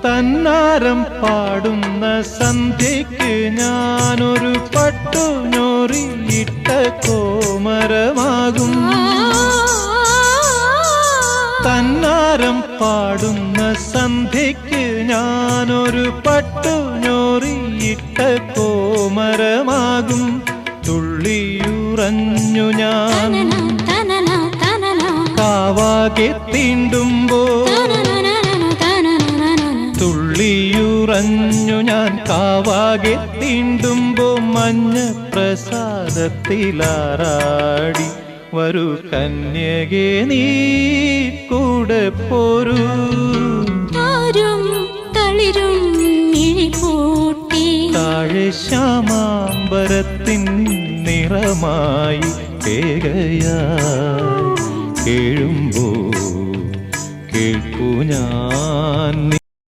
തന്നാരം പാടുന്ന സന്ധ്യയ്ക്ക് ഞാനൊരു പട്ടുഞൊറിയിട്ട കോമരമാകും. തന്നാരം പാടുന്ന സന്ധ്യയ്ക്ക് ഞാനൊരു പട്ടുഞൊറിയിട്ട കോമരമാകും. തുള്ളിയുറഞ്ഞു ഞാൻ കാവാകെ തീണ്ടുമ്പോൾ, തുള്ളിയുറഞ്ഞു ഞാൻ കാവാകെ തീണ്ടുമ്പോ മഞ്ഞ പ്രസാദത്തിലാറാടി വരൂ കന്യകേ നീ കൂടെ പോരൂ. താഴെ ശ്യാമാംബരത്തിൻ നിറമായി കേകയായി കേഴുമ്പോ കേൾക്കൂ ഞാൻ.